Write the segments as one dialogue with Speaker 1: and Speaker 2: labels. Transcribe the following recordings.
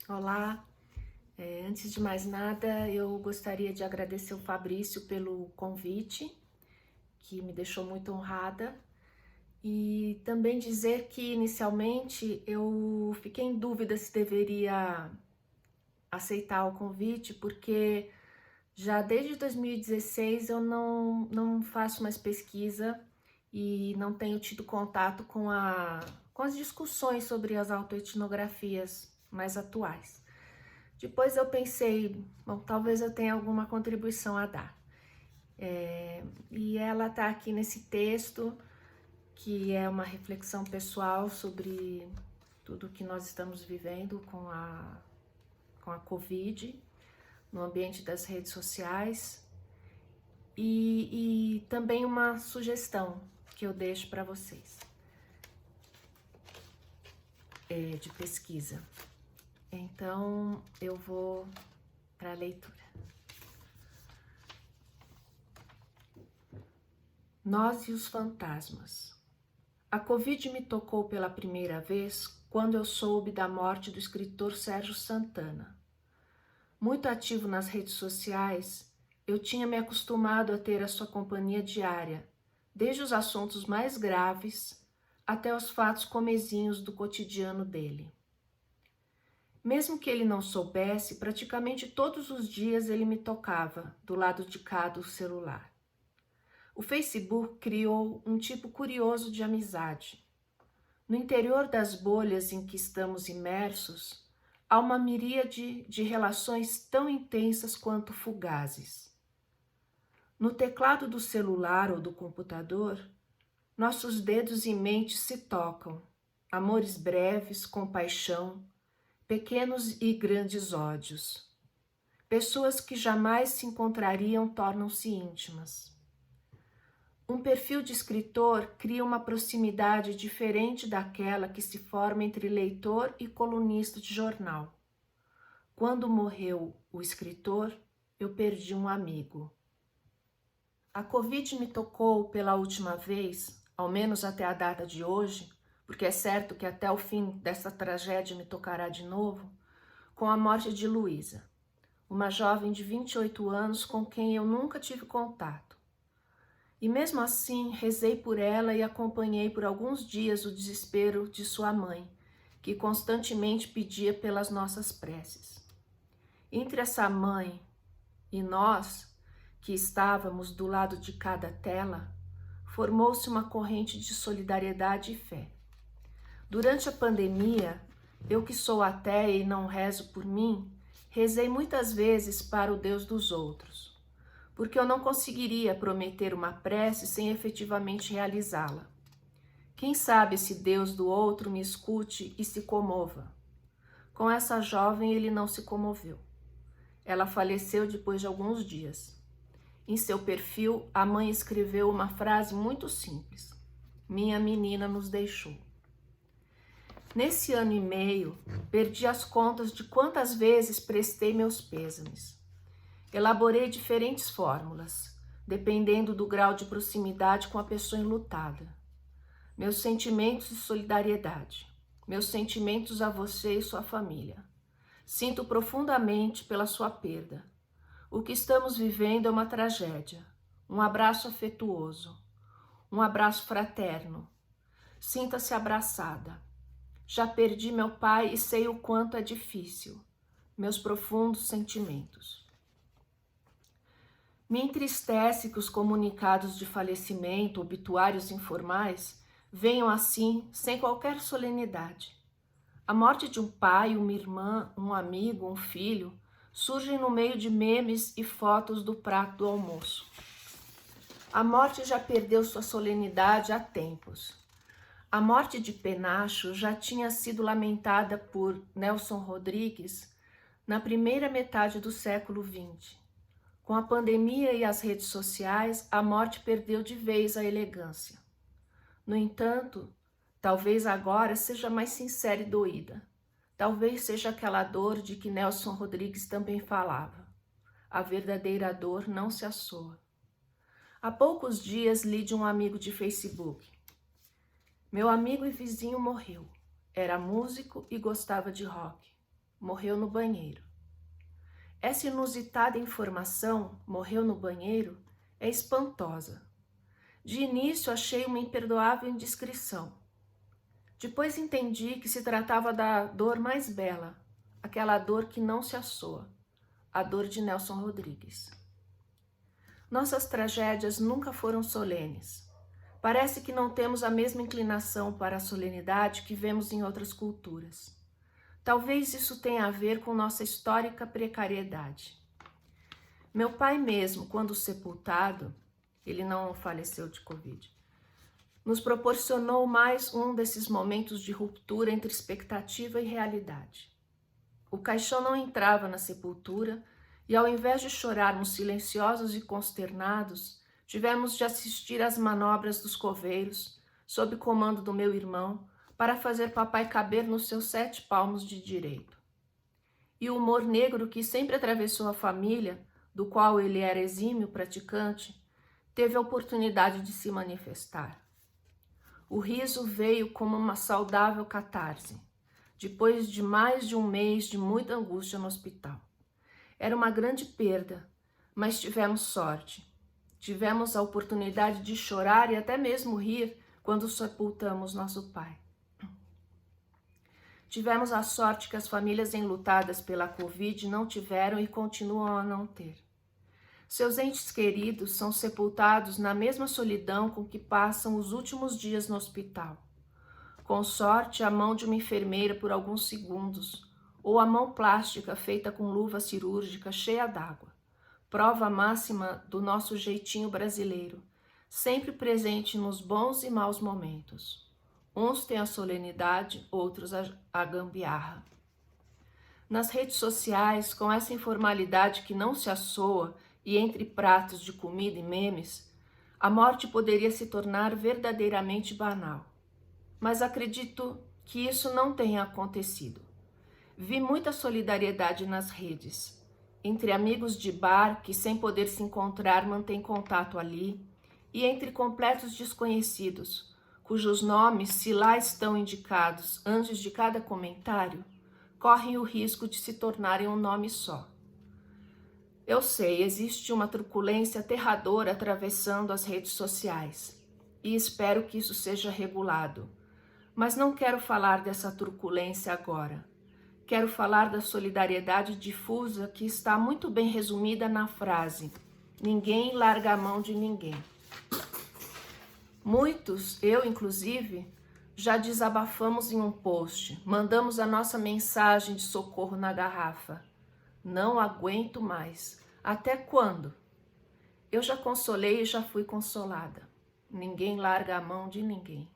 Speaker 1: Olá, antes de mais nada, eu gostaria de agradecer o Fabrício pelo convite, que me deixou muito honrada, e também dizer que inicialmente eu fiquei em dúvida se deveria aceitar o convite, porque já desde 2016 eu não faço mais pesquisa e não tenho tido contato com as discussões sobre as autoetnografias mais atuais. Depois eu pensei, bom, talvez eu tenha alguma contribuição a dar. E ela está aqui nesse texto, que é uma reflexão pessoal sobre tudo que nós estamos vivendo com a Covid, no ambiente das redes sociais, e também uma sugestão que eu deixo para vocês, de pesquisa. Então, eu vou para a leitura. Nós e os fantasmas. A Covid me tocou pela primeira vez quando eu soube da morte do escritor Sérgio Santana. Muito ativo nas redes sociais, eu tinha me acostumado a ter a sua companhia diária, desde os assuntos mais graves até os fatos comezinhos do cotidiano dele. Mesmo que ele não soubesse, praticamente todos os dias ele me tocava do lado de cá do celular. O Facebook criou um tipo curioso de amizade. No interior das bolhas em que estamos imersos, há uma miríade de relações tão intensas quanto fugazes. No teclado do celular ou do computador, nossos dedos e mentes se tocam, amores breves, compaixão, pequenos e grandes ódios. Pessoas que jamais se encontrariam tornam-se íntimas. Um perfil de escritor cria uma proximidade diferente daquela que se forma entre leitor e colunista de jornal. Quando morreu o escritor, eu perdi um amigo. A Covid me tocou pela última vez, ao menos até a data de hoje, porque é certo que até o fim dessa tragédia me tocará de novo, com a morte de Luísa, uma jovem de 28 anos com quem eu nunca tive contato. E mesmo assim, rezei por ela e acompanhei por alguns dias o desespero de sua mãe, que constantemente pedia pelas nossas preces. Entre essa mãe e nós, que estávamos do lado de cada tela, formou-se uma corrente de solidariedade e fé. Durante a pandemia, eu que sou ateia e não rezo por mim, rezei muitas vezes para o Deus dos outros, porque eu não conseguiria prometer uma prece sem efetivamente realizá-la. Quem sabe esse Deus do outro me escute e se comova. Com essa jovem ele não se comoveu. Ela faleceu depois de alguns dias. Em seu perfil, a mãe escreveu uma frase muito simples: "Minha menina nos deixou". Nesse ano e meio, perdi as contas de quantas vezes prestei meus pêsames. Elaborei diferentes fórmulas, dependendo do grau de proximidade com a pessoa enlutada. Meus sentimentos de solidariedade, meus sentimentos a você e sua família. Sinto profundamente pela sua perda. O que estamos vivendo é uma tragédia. Um abraço afetuoso, um abraço fraterno. Sinta-se abraçada. Já perdi meu pai e sei o quanto é difícil. Meus profundos sentimentos. Me entristece que os comunicados de falecimento, obituários informais, venham assim, sem qualquer solenidade. A morte de um pai, uma irmã, um amigo, um filho, surgem no meio de memes e fotos do prato do almoço. A morte já perdeu sua solenidade há tempos. A morte de Penacho já tinha sido lamentada por Nelson Rodrigues na primeira metade do século XX. Com a pandemia e as redes sociais, a morte perdeu de vez a elegância. No entanto, talvez agora seja mais sincera e doída. Talvez seja aquela dor de que Nelson Rodrigues também falava. A verdadeira dor não se assoa. Há poucos dias li de um amigo de Facebook. Meu amigo e vizinho morreu. Era músico e gostava de rock. morreu no banheiro. Essa inusitada informação, morreu no banheiro, é espantosa. De início achei uma imperdoável indiscrição. Depois entendi que se tratava da dor mais bela, aquela dor que não se assoa, a dor de Nelson Rodrigues. Nossas tragédias nunca foram solenes. Parece que não temos a mesma inclinação para a solenidade que vemos em outras culturas. Talvez isso tenha a ver com nossa histórica precariedade. Meu pai mesmo, quando sepultado, ele não faleceu de Covid, nos proporcionou mais um desses momentos de ruptura entre expectativa e realidade. O caixão não entrava na sepultura e, ao invés de chorarmos silenciosos e consternados, tivemos de assistir às manobras dos coveiros, sob comando do meu irmão, para fazer papai caber nos seus 7 palmos de direito. E o humor negro que sempre atravessou a família, do qual ele era exímio praticante, teve a oportunidade de se manifestar. O riso veio como uma saudável catarse, depois de mais de um mês de muita angústia no hospital. Era uma grande perda, mas tivemos sorte. Tivemos a oportunidade de chorar e até mesmo rir quando sepultamos nosso pai. Tivemos a sorte que as famílias enlutadas pela Covid não tiveram e continuam a não ter. Seus entes queridos são sepultados na mesma solidão com que passam os últimos dias no hospital. Com sorte, a mão de uma enfermeira por alguns segundos, ou a mão plástica feita com luva cirúrgica cheia d'água. Prova máxima do nosso jeitinho brasileiro, sempre presente nos bons e maus momentos. Uns têm a solenidade, outros a gambiarra. Nas redes sociais, com essa informalidade que não se assoa e entre pratos de comida e memes, a morte poderia se tornar verdadeiramente banal. Mas acredito que isso não tenha acontecido. Vi muita solidariedade nas redes, entre amigos de bar que, sem poder se encontrar, mantêm contato ali, e entre completos desconhecidos, cujos nomes, se lá estão indicados antes de cada comentário, correm o risco de se tornarem um nome só. Eu sei, existe uma truculência aterradora atravessando as redes sociais, e espero que isso seja regulado. Mas não quero falar dessa truculência agora. Quero falar da solidariedade difusa que está muito bem resumida na frase: ninguém larga a mão de ninguém. Muitos, eu inclusive, já desabafamos em um post, mandamos a nossa mensagem de socorro na garrafa. Não aguento mais. Até quando? Eu já consolei e já fui consolada. Ninguém larga a mão de ninguém.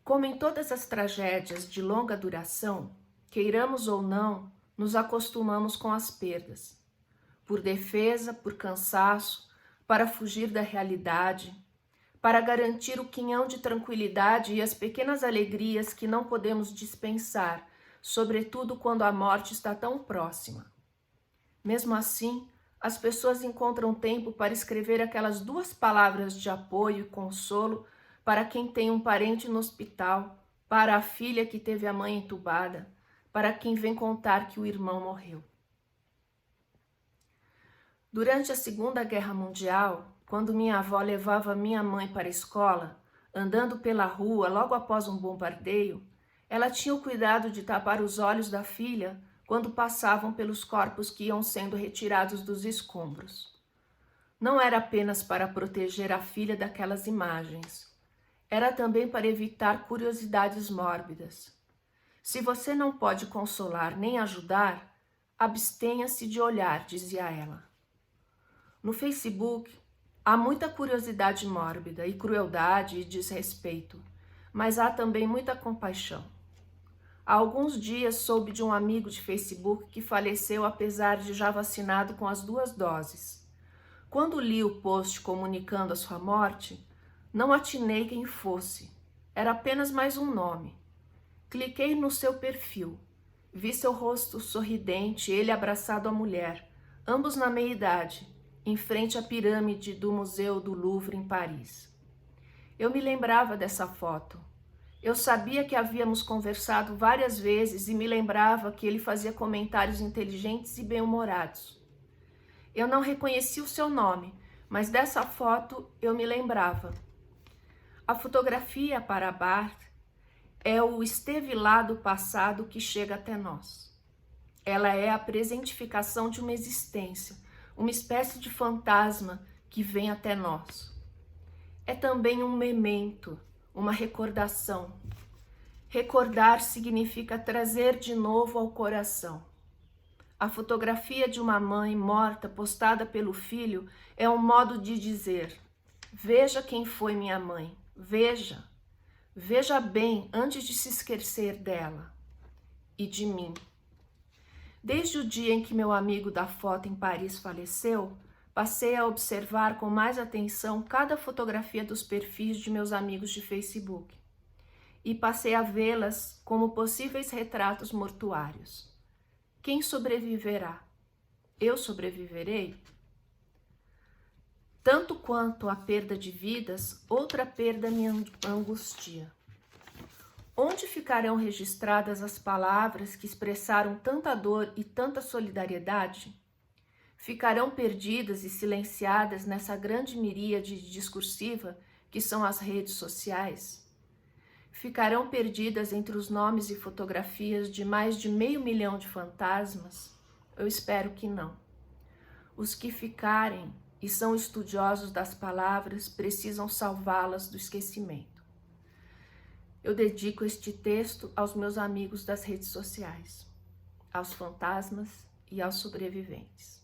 Speaker 1: Como em todas as tragédias de longa duração, queiramos ou não, nos acostumamos com as perdas. Por defesa, por cansaço, para fugir da realidade, para garantir o quinhão de tranquilidade e as pequenas alegrias que não podemos dispensar, sobretudo quando a morte está tão próxima. Mesmo assim, as pessoas encontram tempo para escrever aquelas 2 palavras de apoio e consolo para quem tem um parente no hospital, para a filha que teve a mãe entubada, para quem vem contar que o irmão morreu. Durante a Segunda Guerra Mundial, quando minha avó levava minha mãe para a escola, andando pela rua logo após um bombardeio, ela tinha o cuidado de tapar os olhos da filha quando passavam pelos corpos que iam sendo retirados dos escombros. Não era apenas para proteger a filha daquelas imagens, era também para evitar curiosidades mórbidas. Se você não pode consolar nem ajudar, abstenha-se de olhar, dizia ela. No Facebook, há muita curiosidade mórbida e crueldade e desrespeito, mas há também muita compaixão. Há alguns dias soube de um amigo de Facebook que faleceu apesar de já vacinado com as 2 doses. Quando li o post comunicando a sua morte, não atinei quem fosse. Era apenas mais um nome. Cliquei no seu perfil. Vi seu rosto sorridente, ele abraçado à mulher, ambos na meia-idade, em frente à pirâmide do Museu do Louvre, em Paris. Eu me lembrava dessa foto. Eu sabia que havíamos conversado várias vezes e me lembrava que ele fazia comentários inteligentes e bem-humorados. Eu não reconheci o seu nome, mas dessa foto eu me lembrava. A fotografia para Barthes é o esteve lá do passado que chega até nós. Ela é a presentificação de uma existência, uma espécie de fantasma que vem até nós. É também um memento, uma recordação. Recordar significa trazer de novo ao coração. A fotografia de uma mãe morta postada pelo filho é um modo de dizer: veja quem foi minha mãe, veja. Veja bem antes de se esquecer dela e de mim. Desde o dia em que meu amigo da foto em Paris faleceu, passei a observar com mais atenção cada fotografia dos perfis de meus amigos de Facebook e passei a vê-las como possíveis retratos mortuários. Quem sobreviverá? Eu sobreviverei? Tanto quanto a perda de vidas, outra perda me angustia. Onde ficarão registradas as palavras que expressaram tanta dor e tanta solidariedade? Ficarão perdidas e silenciadas nessa grande miríade discursiva que são as redes sociais? Ficarão perdidas entre os nomes e fotografias de mais de 500 mil de fantasmas? Eu espero que não. Os que ficarem e são estudiosos das palavras precisam salvá-las do esquecimento. Eu dedico este texto aos meus amigos das redes sociais, aos fantasmas e aos sobreviventes.